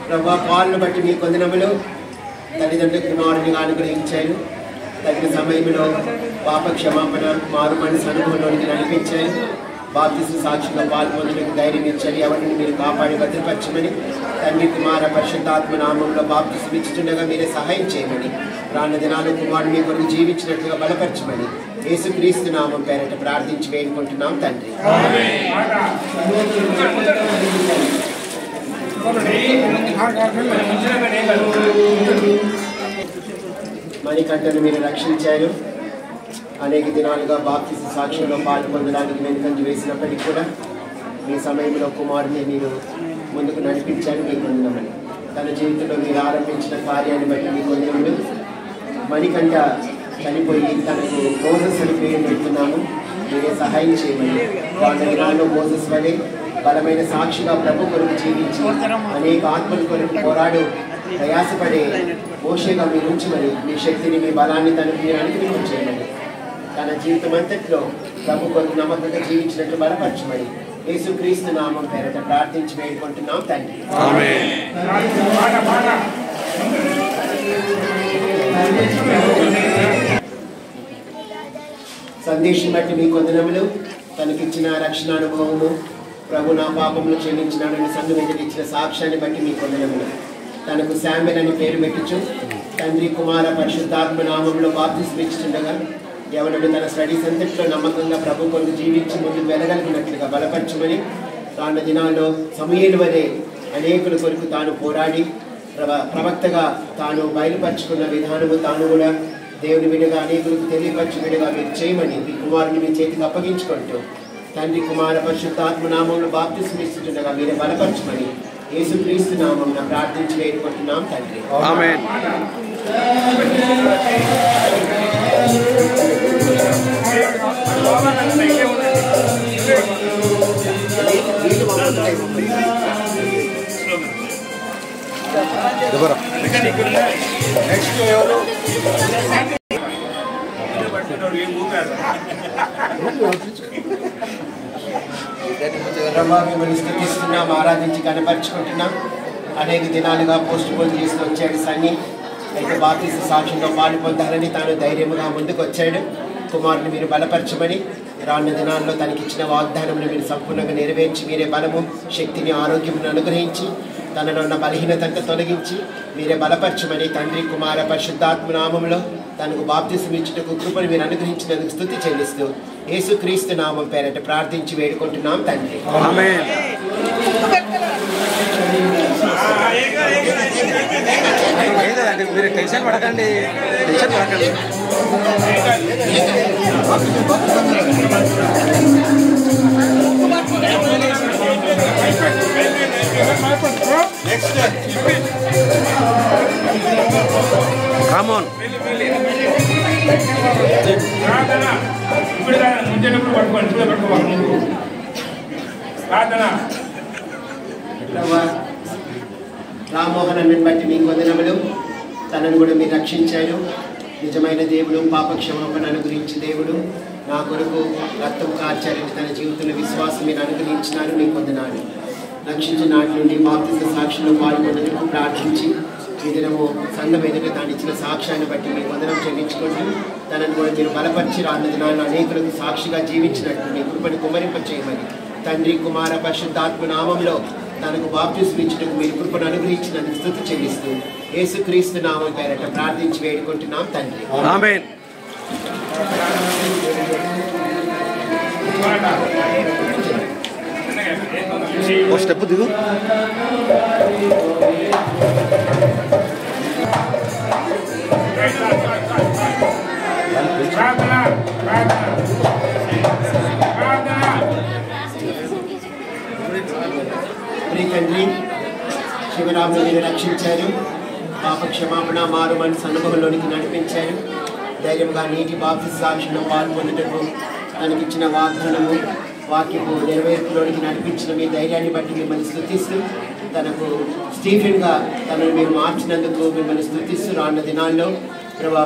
ప్రభా పాలను బట్టి మీ వందనములు. తల్లిదండ్రుల కుమారునిగా అనుగ్రహించారు. తగిన సమయంలో పాప క్షమాపణ మారు మనసు అనుభవంలోనికి నడిపించారు. బాప్తిస్మ సాక్షిగా పాల్పొందడానికి ధైర్యం ఇచ్చారు. ఎవరిని మీరు కాపాడి భద్రపరచమని తండ్రి కుమార పరిశుద్ధాత్మ నామంలో బాప్తిస్మ ఇచ్చుచుండగా మీరే సహాయం చేయమని రాన్న దినాలు కుమారుడు మీ కొరకు జీవించినట్లుగా బలపరచమని యేసుక్రీస్తు నామం పేరట ప్రార్థించి వేడుకుంటున్నాం తండ్రి. మణికంఠను మీరు రక్షించారు. అనేక దినాలుగా బాప్తిస్మ సాక్ష్యంలో పాల్పొందడానికి వెనుకంజ వేసినప్పటికీ కూడా మీ సమయంలో కుమారుని మీరు ముందుకు నడిపించారు. మీకు వందనమని తన జీవితంలో మీరు ఆరంభించిన కార్యాన్ని బట్టి మీకు వందనములు. మణికంఠ చనిపోయి తనకు మోసెస్ అని పేరు పెడుతున్నాము. మీరే సహాయం చేయమని వాళ్ళ దినాల్లో మోసెస్ వలె బలమైన సాక్షిగా ప్రభు కొరకు జీవించి అనేక ఆత్మల కొరకు పోరాడు ప్రయాసపడే మోషేగా మీరు ఉంచమని మీ శక్తిని మీ బలాన్ని తనకు మీరు అనుగ్రహించేయమని తన జీవితం అంతట్లో ప్రభు కొరకు నమ్మకంగా జీవించినట్టు బలపరచమని యేసుక్రీస్తు నామం పేరట ప్రార్థించి వేడుకుంటున్నాం తండ్రి. సందేశం బట్టి మీ వందనములు. తనకిచ్చిన రక్షణ అనుభవము ప్రభు నా పాపములు క్షమించినాడని సంఘం ఎదురు ఇచ్చిన సాక్ష్యాన్ని బట్టి మీ వందనములు. తనకు శామ్యుల్ అని పేరు పెట్టుచు తండ్రి కుమార పరిశుద్ధాత్మ నామంలో బాప్తిస్మ ఇచ్చుచుండగా ఎవరుడు తన స్టడీస్ అంతట్లో నమ్మకంగా ప్రభు కొరకు జీవించి ముందుకు వెళ్ళగలిగినట్లుగా బలపరచమని రాన్న దినాల్లో సమూయేలు వలె అనేకుల కొరకు తాను పోరాడి ప్రవక్తగా తాను బయలుపరుచుకున్న విధానము తాను కూడా దేవుని విడిగా అనేకులకు తెలియపరచు విడిగా మీరు చేయమని మీ కుమారుని మీ చేతికి అప్పగించుకుంటూ తండ్రి కుమార పరిశుద్ధాత్మ నామంలో బాప్తిస్మ ఇస్తుండగా మీరే బలపరచమని యేసుక్రీస్తు నామమున ప్రార్థించి వేడుకుంటున్నాం తండ్రి. ఆమేన్. మిమ్మల్ని స్తుతిస్తున్నాం, ఆరాధించి కనపరుచుకుంటున్నాం. అనేక దినాలుగా పోస్ట్ పోన్ చేసి వచ్చాడు సన్నీ. అయితే బాప్తిస్మ సాక్ష్యంలో పాలు పొందాలని తాను ధైర్యంగా ముందుకు వచ్చాడు. కుమారుని మీరు బలపరచమని రాన్న దినాల్లో తనకిచ్చిన వాగ్దానమును మీరు సంపూర్ణంగా నెరవేర్చి మీరే బలము శక్తిని ఆరోగ్యమును అనుగ్రహించి తనలో ఉన్న బలహీనతంతా తొలగించి మీరే బలపరచమని తండ్రి కుమార పరిశుద్ధాత్మ నామంలో తనకు బాప్తిస్మ ఇచ్చుటకు కృపను మీరు అనుగ్రహించినందుకు స్తుతి చెల్లిస్తూ యేసుక్రీస్తు నామం పేరట ప్రార్థించి వేడుకుంటున్నాం తండ్రి. ఆమేన్. మీరు టెన్షన్ పడకండి, టెన్షన్ పడకండి. కామోన్ రామ్మోహన్ బట్టి మీకు వందనములు. తనను కూడా మీరు రక్షించారు. నిజమైన దేవుడు, పాప క్షమాపణ అనుగ్రహించి దేవుడు నా కొరకు రక్తం కార్చారని తన జీవితంలో విశ్వాసం మీరు అనుగ్రహించినారు. మీకు వందనాలు. రక్షించిన నాటి నుండి బాప్తిస్మ సాక్షిలో పాల్గొనేందుకు ప్రార్థించి ఈ దినము సంఘం ఎదుట తాను ఇచ్చిన సాక్ష్యాన్ని బట్టి మీకు వందనం చెల్లించుకుంటూ తనను కూడా మీరు బలపరిచి రాన్న దినాల్లో అనేకులకు సాక్షిగా జీవించినట్టు మీ కృపను కుమరింప చేయమని తండ్రి కుమార పరిశుద్ధాత్మ నామంలో తనకు బాప్తిస్మ ఇచ్చుటకు మీరు కృపను అనుగ్రహించినందుకు స్తుతి చెల్లిస్తూ యేసుక్రీస్తు నామం పేరట ప్రార్థించి వేడుకుంటున్నాం తండ్రి. ఆమేన్. ఓ స్టెప్ దిగు. తండ్రి శివరామును మీరు రక్షించారు. పాప క్షమాపణ మారు మనసు అనుభవంలోనికి నడిపించారు. ధైర్యంగా నీటి బాప్తిస్మ సాక్ష్యంలో పాల్గొనేటకు తనకిచ్చిన వాగ్దానము వాక్యము నెరవేర్పులోనికి నడిపించిన మీ ధైర్యాన్ని బట్టి మిమ్మల్ని స్తుతిస్తూ తనకు స్టీఫెన్గా తనను మీరు మార్చినందుకు మిమ్మల్ని స్తుతిస్తూ రాన్న దినాల్లో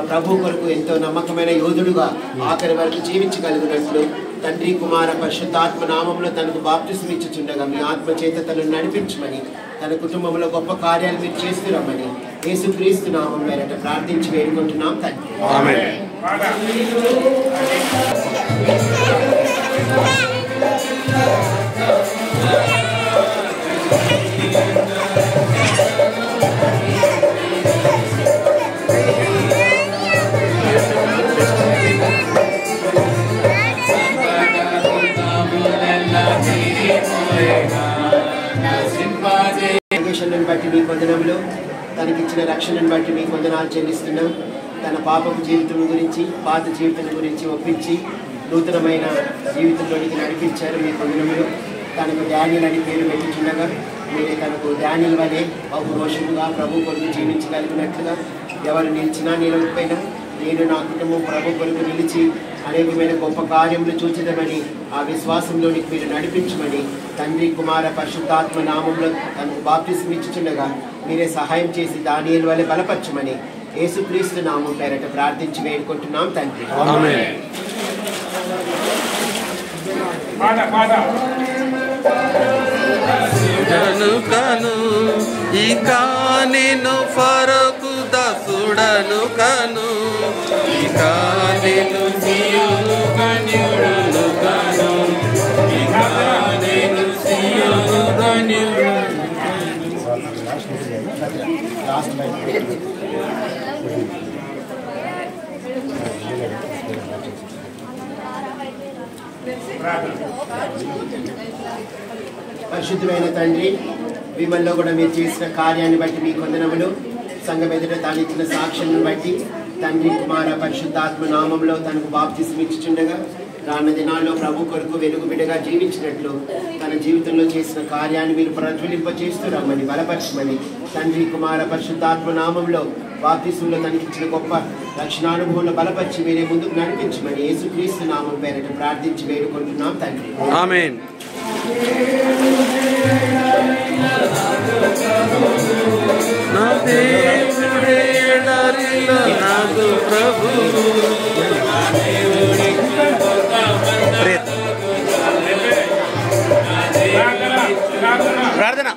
ప్రభు కొరకు ఎంతో నమ్మకమైన యోధుడుగా ఆఖరి వరకు జీవించగలిగినట్లు తండ్రి కుమార పరిశుద్ధాత్మ నామంలో తనకు బాప్తిస్మ ఇచ్చుచుండగా మీ ఆత్మ చేత తనను నడిపించమని తన కుటుంబంలో గొప్ప కార్యాలు మీరు చేస్తున్నామని యేసుక్రీస్తు నామం పేరట ప్రార్థించి వేడుకుంటున్నాం తండ్రి. ఆమేన్. బట్టి మీ వందనములు, తనకిచ్చిన రక్షణను బట్టి మీ వందనాలు చెల్లిస్తున్నాం. తన పాపపు జీవితం గురించి, పాత జీవితం గురించి ఒప్పించి నూతనమైన జీవితంలోనికి నడిపించారు. మీ వందనములు. తనకు డానియల్ అని పేరు పెట్టుచుండగా మీరే తనకు డానియల్ వలె బహు రోషముగా ప్రభు కొరకు జీవించగలిగినట్లుగా ఎవరు నిలిచినా నిలవకపోయినా నేను నా కుటుంబం ప్రభు కొరకు నిలిచి అనేకమైన గొప్ప కార్యములు చూచిదమని ఆ విశ్వాసంలోనికి మీరు నడిపించమని తండ్రి కుమార పరిశుద్ధాత్మ నామంలో తనకు బాప్తిస్మం ఇచ్చుచుండగా మీరే సహాయం చేసి దానియేలు వలె బలపరచమని యేసుక్రీస్తు నామం పేరట ప్రార్థించి వేడుకుంటున్నాం తండ్రి. ఆమేన్. కను ఇక నేను ఫరకు దసుడను కను ఇక నేను సియోను కన్యుడను కను ఇక నేను సియోను కన్యుడను. పరిశుద్ధమైన తండ్రి, విమల్లో కూడా మీరు చేసిన కార్యాన్ని బట్టి మీ వందనములు. సంఘం ఎదుట తాను ఇచ్చిన సాక్ష్యాన్ని బట్టి తండ్రి కుమార పరిశుద్ధాత్మ నామంలో తనకు బాప్తిస్మం ఇచ్చుచుండగా రానున్న దినాల్లో ప్రభు కొరకు వెలుగు బిడ్డగా జీవించినట్లు తన జీవితంలో చేసిన కార్యాన్ని మీరు ప్రజ్వలింపచేస్తూ రమ్మని బలపరచమని తండ్రి కుమార పరిశుద్ధాత్మ నామంలో బాప్తిస్మంలో తనకిచ్చిన గొప్ప రక్షణానుభవంలో బలపరిచి మీరే ముందుకు నడిపించమని యేసుక్రీస్తు నామం పేరట ప్రార్థించి వేడుకుంటున్నాం తండ్రి. ఆమేన్. నా దేవుడే ఎడారిలో నాకు ప్రభువు ప్రార్థన.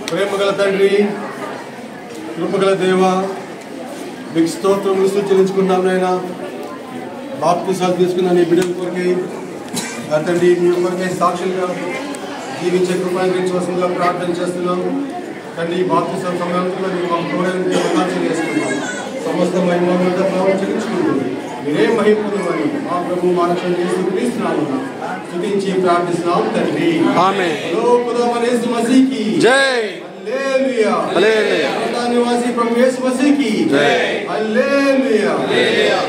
ప్రేమగల తండ్రి, కృపగల దేవ, మీకు స్తోత్రములు సూచించుకున్నాం నాయన. బాప్తిసాలు తీసుకున్న నీ బిడ్డల కొరకై తండ్రి మీ కొరకై సాక్షులుగా జీవించే కృపణించవలసిందిగా ప్రార్థన చేస్తున్నాం తండ్రి. బాప్తిసాల సమయంలో మీరు మాకు తోడని చేస్తున్నాం. సమస్త మహిమతో ప్రారంభించుకుంటూ మీరే మహిమని మా ప్రభు మా రక్షణ యేసుక్రీస్తునామమున స్తుతించి ప్రార్థిస్తున్నాం తండ్రి. ఆమేన్. యేసు మసీహ్కి జై. హల్లెలూయా. హల్లెలూయా. నివాసి ప్రభు యేసు మసీహ్కి జై. హల్లెలూయా. హల్లెలూయా.